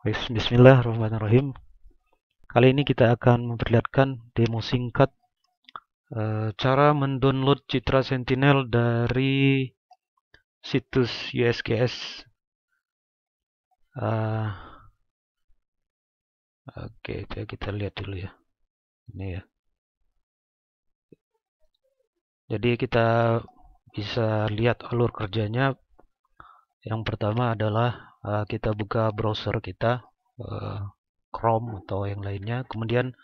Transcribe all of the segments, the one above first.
Bismillahirrahmanirrahim. Kali ini kita akan memperlihatkan demo singkat cara mendownload Citra Sentinel dari situs USGS. Oke, kita lihat dulu ya. Ini ya. Jadi kita bisa lihat alur kerjanya. Yang pertama adalah kita buka browser kita, Chrome atau yang lainnya. Kemudian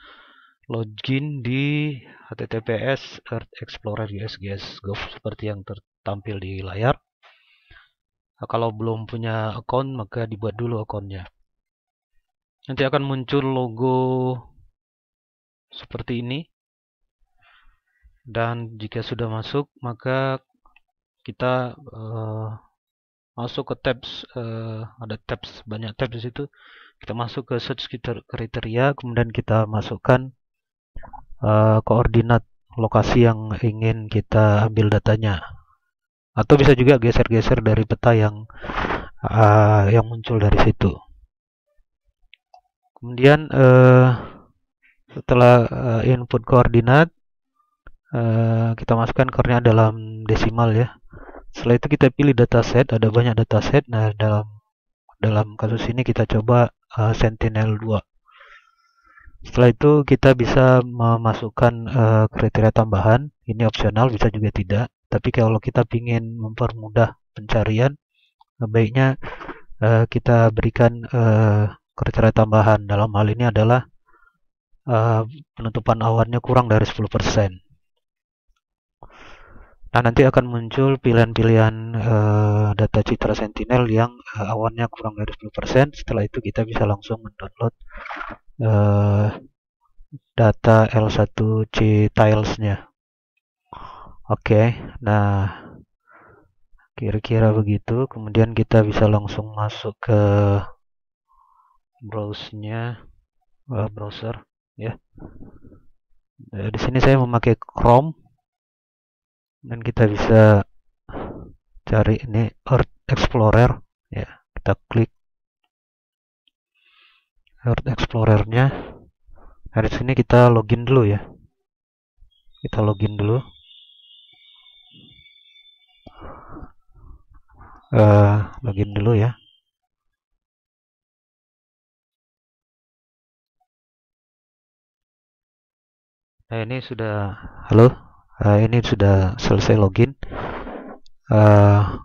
login di https Earth Explorer USGS.gov seperti yang tertampil di layar. Kalau belum punya akun, maka dibuat dulu akunnya. Nanti akan muncul logo seperti ini. Dan jika sudah masuk, maka kita masuk ke tabs, ada tabs, banyak tabs di situ. Kita masuk ke search kriteria, kemudian kita masukkan koordinat lokasi yang ingin kita ambil datanya. Atau bisa juga geser-geser dari peta yang muncul dari situ. Kemudian setelah input koordinat, kita masukkan koordinat dalam desimal ya. Setelah itu kita pilih dataset, ada banyak dataset. Nah, dalam kasus ini kita coba Sentinel-2. Setelah itu kita bisa memasukkan kriteria tambahan. Ini opsional, bisa juga tidak. Tapi kalau kita ingin mempermudah pencarian, baiknya kita berikan kriteria tambahan. Dalam hal ini adalah penutupan awannya kurang dari 10%. Nah, nanti akan muncul pilihan-pilihan data Citra Sentinel yang awannya kurang dari 10%. Setelah itu kita bisa langsung mendownload data L1C tilesnya. Oke, nah kira-kira begitu. Kemudian kita bisa langsung masuk ke browser ya. Di sini saya memakai Chrome. Dan kita bisa cari ini Earth Explorer ya, kita klik Earth Explorer-nya. Dari sini kita login dulu ya, kita login dulu. Login dulu ya. Nah, ini sudah ini sudah selesai login.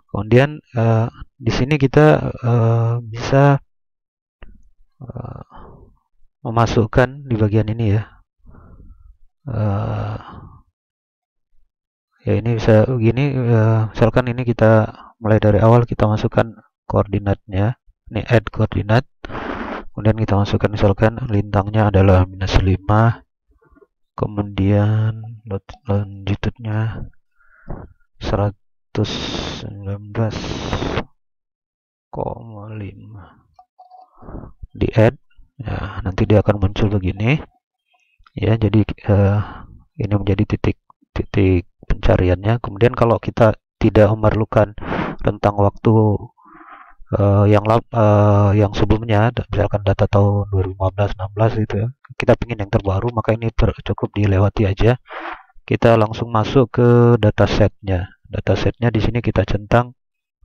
Kemudian di sini kita bisa memasukkan di bagian ini ya. Ya ini bisa begini. Misalkan ini kita mulai dari awal, kita masukkan koordinatnya. Ini add koordinat. Kemudian kita masukkan misalkan lintangnya adalah -5. Kemudian longitude-nya 119,5 di add ya, nanti dia akan muncul begini ya. Jadi ini menjadi titik pencariannya. Kemudian kalau kita tidak memerlukan rentang waktu yang sebelumnya, misalkan data tahun 2015-16 gitu ya, kita ingin yang terbaru, maka ini cukup dilewati aja. Kita langsung masuk ke datasetnya. Datasetnya di sini kita centang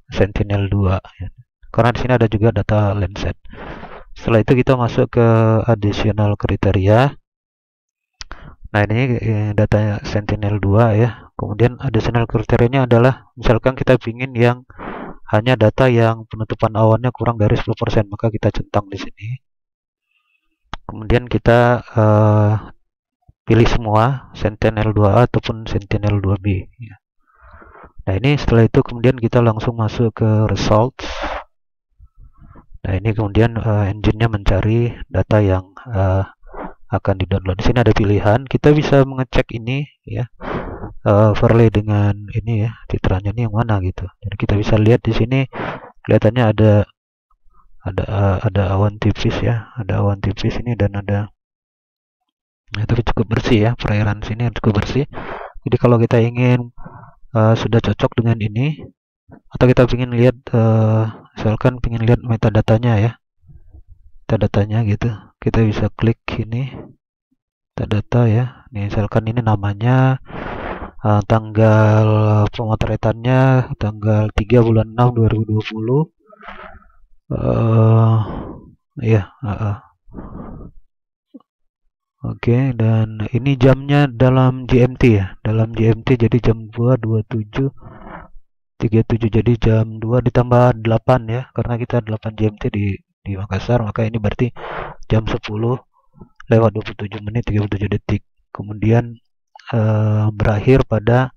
Sentinel-2 ya. Karena di sini ada juga data Landsat. Setelah itu kita masuk ke additional kriteria. Nah, ini data Sentinel-2 ya. Kemudian additional kriterianya adalah misalkan kita ingin yang hanya data yang penutupan awannya kurang dari 10%, maka kita centang di sini. Kemudian kita pilih semua Sentinel-2A ataupun Sentinel-2B ya. Nah, ini setelah itu kemudian kita langsung masuk ke results. Nah, ini kemudian engine-nya mencari data yang akan di-download. Di sini ada pilihan, kita bisa mengecek ini ya, overlay dengan ini ya, citranya ini yang mana gitu. Jadi kita bisa lihat di sini kelihatannya ada awan tipis ya, ada awan tipis ini dan ada ya, tapi cukup bersih ya, perairan sini cukup bersih. Jadi kalau kita ingin sudah cocok dengan ini, atau kita ingin lihat misalkan ingin lihat metadatanya ya, datanya gitu. Kita bisa klik ini data ya. Nih, misalkan ini namanya tanggal pemotretannya tanggal 3 bulan 6 2020. Ya, Oke, dan ini jamnya dalam GMT ya, dalam GMT, jadi jam 2:27:37, jadi jam 2 ditambah 8 ya, karena kita 8 GMT di Makassar, maka ini berarti jam 10 lewat 27 menit 37 detik. Kemudian berakhir pada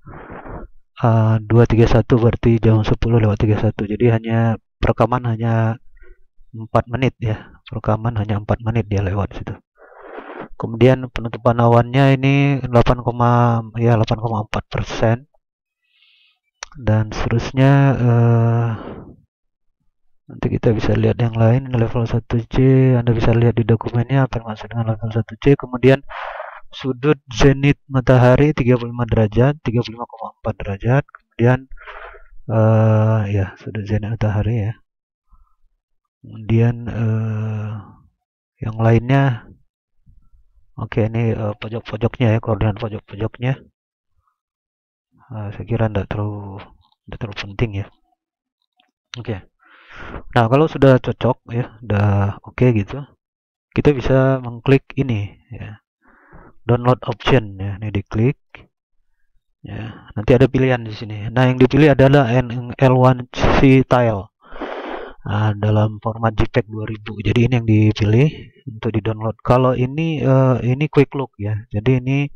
2:31, berarti jam 10 lewat 31. Jadi perekaman hanya 4 menit ya, perekaman hanya 4 menit dia lewat situ. Kemudian penutupan awannya ini 8,4%, dan seterusnya. Nanti kita bisa lihat yang lain, level 1C. Anda bisa lihat di dokumennya apa yang maksud dengan level 1C. Kemudian sudut zenit matahari 35 derajat, 35,4 derajat. Kemudian ya, sudut zenit matahari ya. Kemudian yang lainnya, oke, ini pojok-pojoknya ya, koordinat pojok-pojoknya. Saya kira tidak terlalu penting ya. Oke. Nah, kalau sudah cocok ya, udah oke gitu, kita bisa mengklik ini ya, download option ya. Ini diklik ya. Nanti ada pilihan di sini. Nah, yang dipilih adalah L1C tile. Dalam format JPEG 2000. Jadi ini yang dipilih untuk di-download. Kalau ini quick look ya. Jadi ini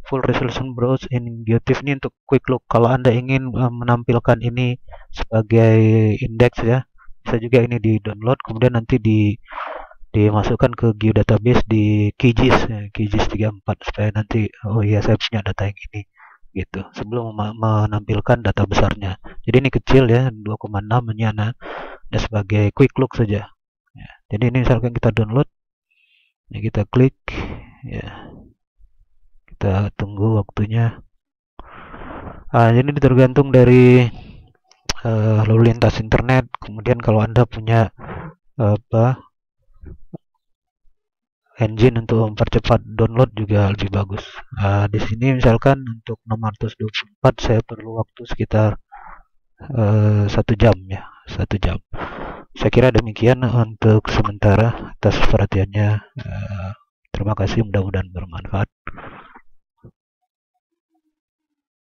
full resolution browse in GeoTIFF, ini untuk quick look. Kalau Anda ingin menampilkan ini sebagai indeks ya, bisa juga ini di-download, kemudian nanti dimasukkan ke geodatabase di QGIS ya, QGIS 34, supaya nanti, oh iya, saya punya data yang ini gitu, sebelum menampilkan data besarnya. Jadi ini kecil ya, 2,6, ini sebagai quick look saja ya. Jadi ini misalkan kita download ya, kita klik ya, kita tunggu waktunya. Jadi tergantung dari lalu lintas internet. Kemudian kalau Anda punya engine untuk mempercepat download juga lebih bagus. Di sini misalkan untuk 624 saya perlu waktu sekitar 1 jam ya, 1 jam. Saya kira demikian untuk sementara. Atas perhatiannya, terima kasih, mudah-mudahan bermanfaat.